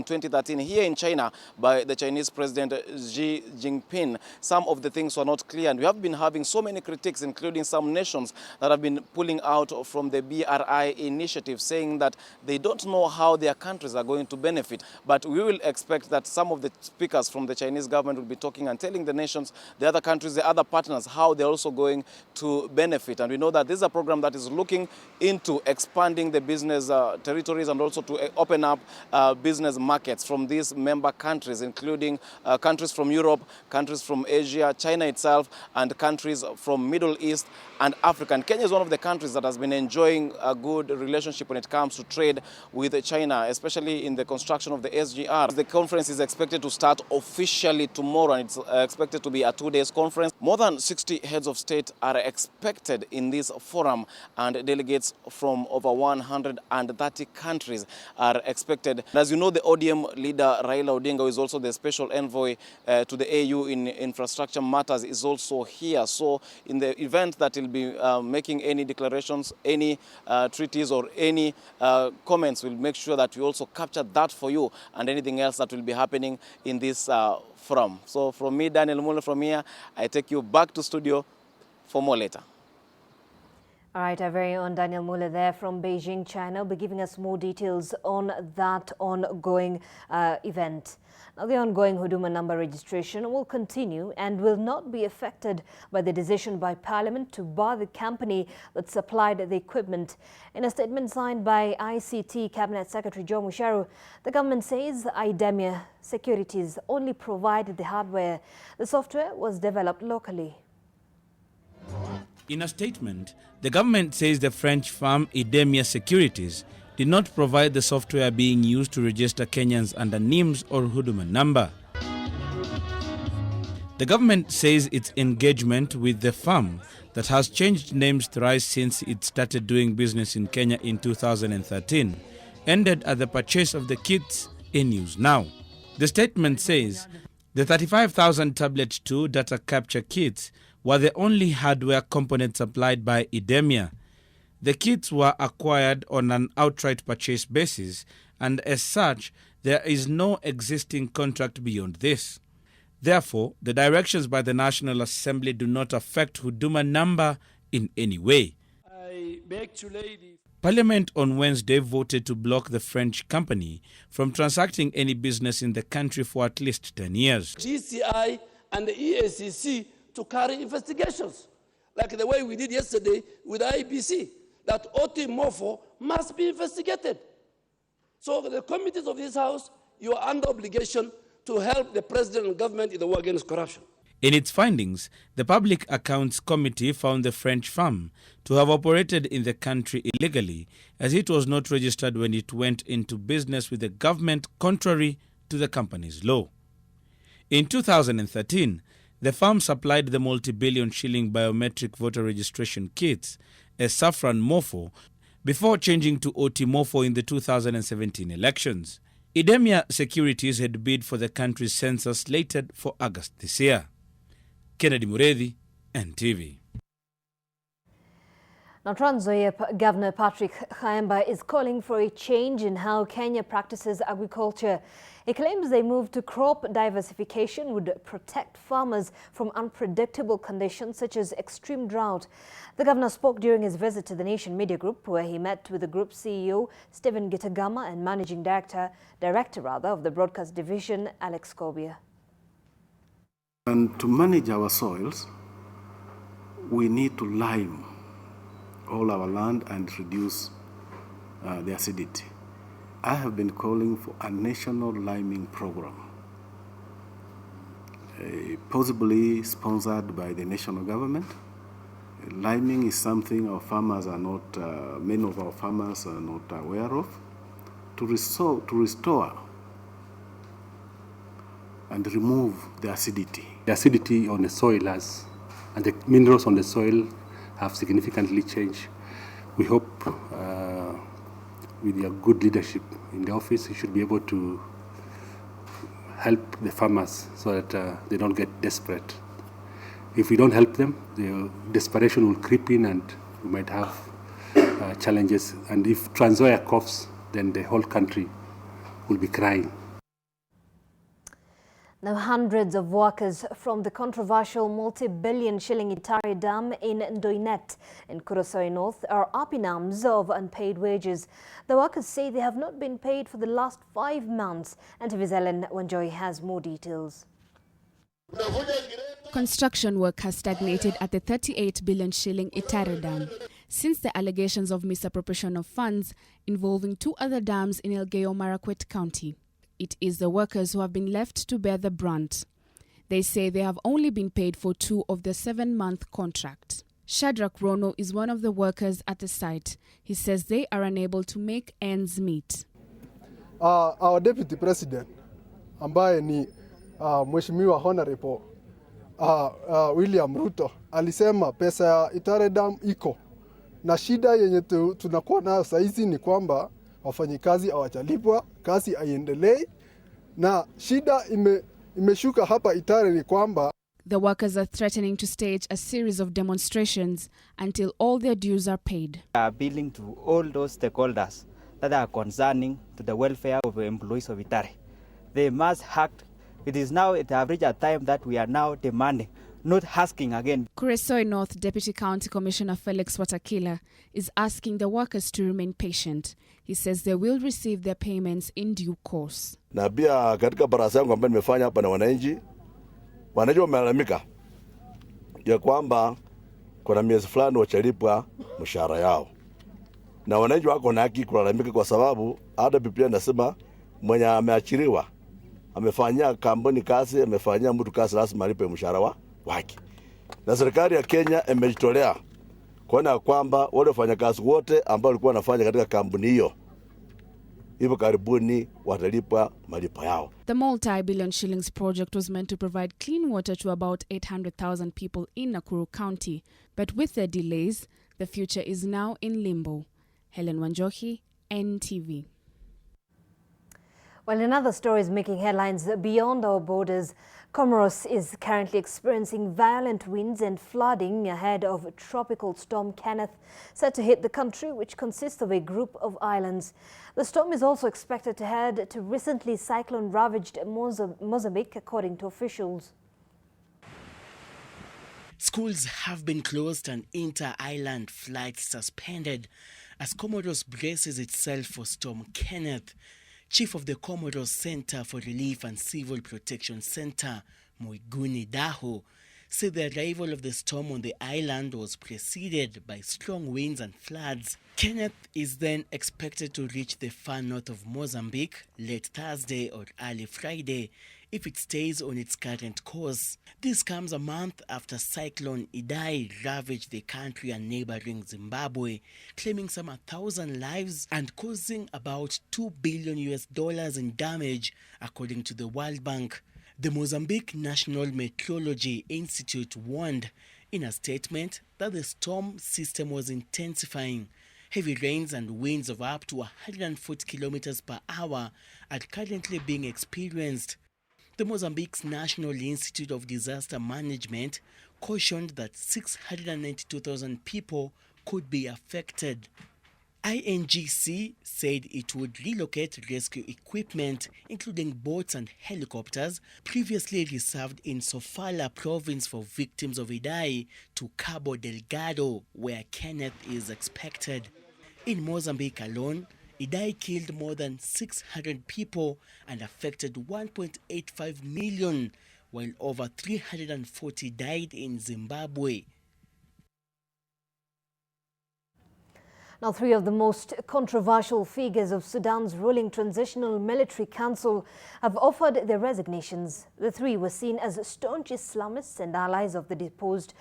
in 2013 here in China by the Chinese President Xi Jinping. Some of the things were not clear, and we have been having so many critics, including some nations that have been pulling out from the BRI initiative, saying that they don't know how their countries are going to benefit. But we will expect that some of the speakers from the Chinese government will be talking and telling the nations, the other countries, the other partners, how they're also going to benefit. And we know that this is a program that is looking into expanding the business territories and also to open up business markets from these member countries, including countries from Europe, countries from Asia, China itself, and countries from Middle East and Africa. And Kenya is one of the countries that has been enjoying a good relationship when it comes to trade with China, especially in the construction of the SGR. The conference is expected to start officially tomorrow, and it's expected to be a 2-day conference. More than 60 heads of state are expected in this forum, and delegates from over 130 countries are expected. As you know, the ODM leader Raila Odinga, who is also the special envoy to the AU in infrastructure matters, is also here. So in the event that he'll be making any declarations, any treaties or any comments, we'll make sure that we also capture that for you and anything else that will be happening in this forum. So from me, Daniel Muller, from here, I take you back to studio for more later. All right, our very own Daniel Muller there from Beijing, China, will be giving us more details on that ongoing event. Now, the ongoing Huduma number registration will continue and will not be affected by the decision by Parliament to bar the company that supplied the equipment. In a statement signed by ICT Cabinet Secretary Joe Musharu, the government says IDEMIA Securities only provided the hardware. The software was developed locally. In a statement, the government says the French firm IDEMIA Securities did not provide the software being used to register Kenyans under NIMS or Huduma number. The government says its engagement with the firm that has changed names thrice since it started doing business in Kenya in 2013 ended at the purchase of the kits in use now. The statement says the 35,000 Tablet 2 data capture kits were the only hardware component supplied by IDEMIA. The kits were acquired on an outright purchase basis, and as such, there is no existing contract beyond this. Therefore, the directions by the National Assembly do not affect Huduma number in any way. I beg to lady. Parliament on Wednesday voted to block the French company from transacting any business in the country for at least 10 years. GCI and the EACC to carry investigations, like the way we did yesterday with IBC, that OT Morpho must be investigated. So the committees of this House, you are under obligation to help the President and government in the war against corruption. In its findings, the Public Accounts Committee found the French firm to have operated in the country illegally, as it was not registered when it went into business with the government, contrary to the company's law. In 2013, the firm supplied the multi-billion shilling biometric voter registration kits as Saffron Morpho before changing to OT Morpho in the 2017 elections. IDEMIA Securities had bid for the country's census slated for August this year. Kennedy Muredi, NTV. Now, Trans Nzoia Governor Patrick Khaemba is calling for a change in how Kenya practices agriculture. He claims the move to crop diversification would protect farmers from unpredictable conditions such as extreme drought. The governor spoke during his visit to the Nation Media Group, where he met with the group CEO, Stephen Gitagama, and Managing Director of the Broadcast Division, Alex Kobia. And to manage our soils, we need to lime all our land and reduce the acidity. I have been calling for a national liming program, possibly sponsored by the national government. Liming is something our farmers are not, many of our farmers are not aware of. To restore and remove the acidity. The acidity on the soil and the minerals on the soil have significantly changed. We hope with your good leadership in the office, you should be able to help the farmers so that they don't get desperate. If we don't help them, the desperation will creep in and we might have challenges. And if Trans Nzoia coughs, then the whole country will be crying. Now, hundreds of workers from the controversial multi-billion shilling Itare Dam in Ndoinet in Kurosoi North are up in arms of unpaid wages. The workers say they have not been paid for the last 5 months. NTV's Ellen Wanjoy has more details. Construction work has stagnated at the 38 billion shilling Itare Dam since the allegations of misappropriation of funds involving 2 other dams in Elgeyo Marakwet County. It is the workers who have been left to bear the brunt. They say they have only been paid for 2 of the 7-month contract. Shadrach Rono is one of the workers at the site. He says they are unable to make ends meet. Our deputy president, ambaye ni Mheshimiwa Honorable William Ruto, alisema pesa ya Itare Dam iko. Na shida yenye tunakuwa nayo saizi ni kwamba wafanyikazi hawajalipwa, kazi haiendelei, na shida imeshuka hapa Itare ni kwamba the workers are threatening to stage a series of demonstrations until all their dues are paid. We are appealing to all those stakeholders that are concerning to the welfare of the employees of Itare. They must act. It is now it have reached a time that we are now demanding, not asking again. Kurosoi North Deputy County Commissioner Felix Watakila is asking the workers to remain patient. He says they will receive their payments in due course. Na pia katika barasa yangu ambayo nimefanya hapa na wananchi wamelalamika ya kwamba kuna miezi fulani wachalipwa mshahara yao. Na wananchi wako na haki kulalamika kwa sababu hata Biblia inasema mwenye ameachiliwa amefanyia kampuni kazi, amefanyia mtu kazi, lazima alipe mshahara wake. Na serikali ya Kenya imejitolea kuona kwamba wale wafanyakazi wote ambao walikuwa wanafanya katika kampuni hiyo hivyo karibuni watalipwa malipo yao. The multi-billion shillings project was meant to provide clean water to about 800,000 people in Nakuru County, but with the delays, the future is now in limbo. Helen Wanjohi, NTV. Well, another story is making headlines beyond our borders. Comoros is currently experiencing violent winds and flooding ahead of Tropical Storm Kenneth, set to hit the country, which consists of a group of islands. The storm is also expected to head to recently cyclone-ravaged Mozambique, according to officials. Schools have been closed and inter-island flights suspended as Comoros braces itself for Storm Kenneth. Chief of the Comoros Center for Relief and Civil Protection Center, Muiguni Daho, said the arrival of the storm on the island was preceded by strong winds and floods. Kenneth is then expected to reach the far north of Mozambique late Thursday or early Friday if it stays on its current course. This comes a month after Cyclone Idai ravaged the country and neighboring Zimbabwe, claiming some 1,000 lives and causing about $2 billion in damage, according to the World Bank. The Mozambique National Meteorology Institute warned in a statement that the storm system was intensifying. Heavy rains and winds of up to 140 kilometers per hour are currently being experienced. The Mozambique's National Institute of Disaster Management cautioned that 692,000 people could be affected. INGC said it would relocate rescue equipment, including boats and helicopters, previously reserved in Sofala province for victims of Idai, to Cabo Delgado, where Kenneth is expected. In Mozambique alone, Idai killed more than 600 people and affected 1.85 million, while over 340 died in Zimbabwe. Now, 3 of the most controversial figures of Sudan's ruling Transitional Military Council have offered their resignations. The 3 were seen as staunch Islamists and allies of the deposed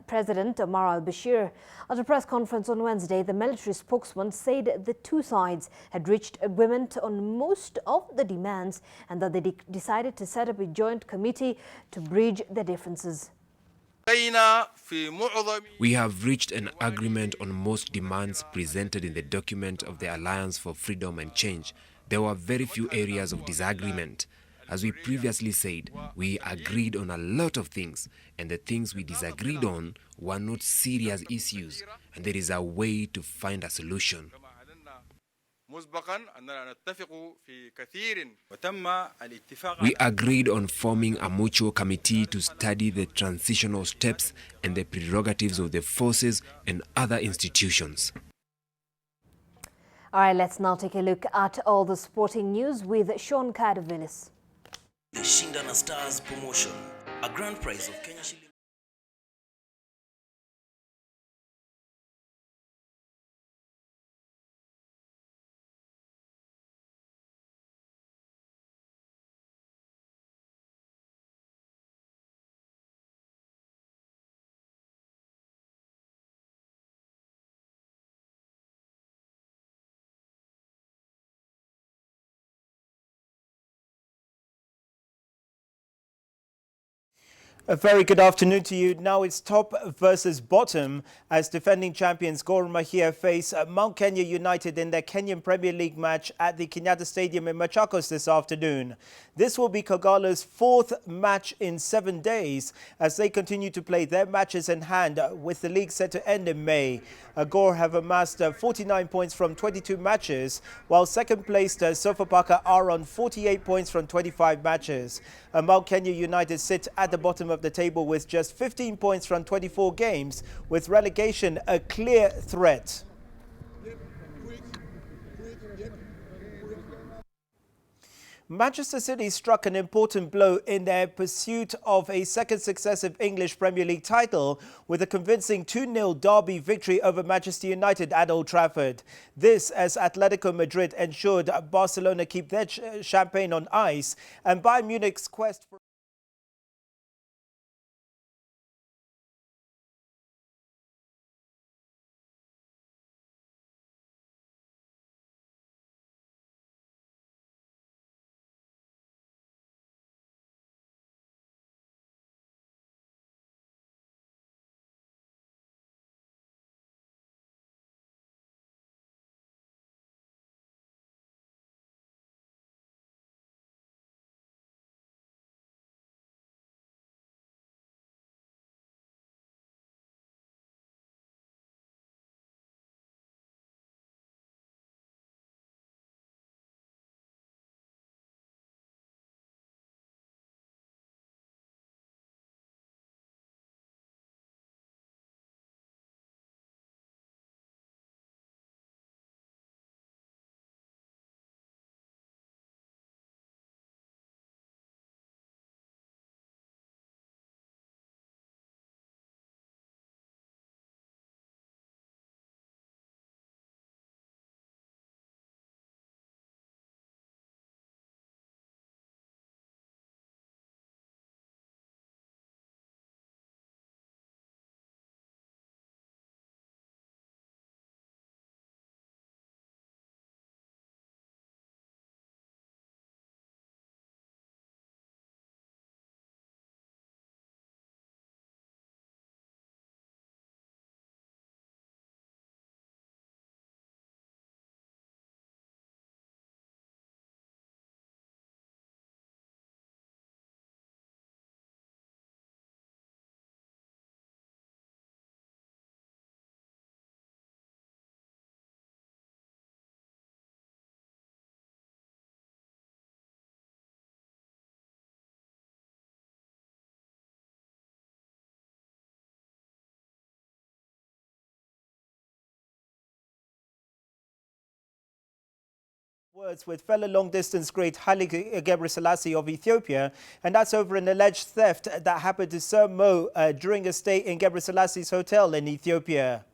President Omar al-Bashir. At a press conference on Wednesday, the military spokesman said the 2 sides had reached agreement on most of the demands and that they decided to set up a joint committee to bridge the differences. We have reached an agreement on most demands presented in the document of the Alliance for Freedom and Change. There were very few areas of disagreement. As we previously said, we agreed on a lot of things, and the things we disagreed on were not serious issues, and there is a way to find a solution. We agreed on forming a mutual committee to study the transitional steps and the prerogatives of the forces and other institutions. All right, let's now take a look at all the sporting news with Sean Cardavilis. The Shindana Stars promotion, a grand prize of Kenya shilling. A very good afternoon to you. Now it's top versus bottom as defending champions Gor Mahia face Mount Kenya United in their Kenyan Premier League match at the Kenyatta Stadium in Machakos this afternoon. This will be Kogala's fourth match in 7 days as they continue to play their matches in hand with the league set to end in May. Gor have amassed 49 points from 22 matches, while second-placed Sofapaka are on 48 points from 25 matches. Mount Kenya United sit at the bottom of the table with just 15 points from 24 games, with relegation a clear threat. Manchester City struck an important blow in their pursuit of a second successive English Premier League title with a convincing 2-0 derby victory over Manchester United at Old Trafford. This as Atletico Madrid ensured Barcelona keep their champagne on ice and Bayern Munich's quest for words with fellow long-distance great Haile Gebrselassie of Ethiopia, and that's over an alleged theft that happened to Sir Mo during a stay in Gebrselassie hotel in Ethiopia.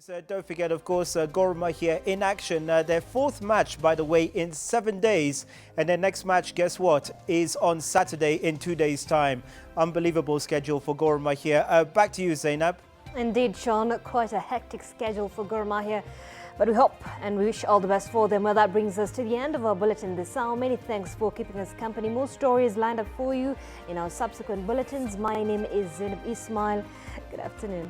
So don't forget, of course, Gor Mahia in action. Their fourth match, by the way, in 7 days. And their next match, guess what, is on Saturday in 2 days' time. Unbelievable schedule for Gor Mahia. Back to you, Zainab. Indeed, Sean, quite a hectic schedule for Gor Mahia. But we hope and we wish all the best for them. Well, that brings us to the end of our bulletin this hour. Many thanks for keeping us company. More stories lined up for you in our subsequent bulletins. My name is Zainab Ismail. Good afternoon.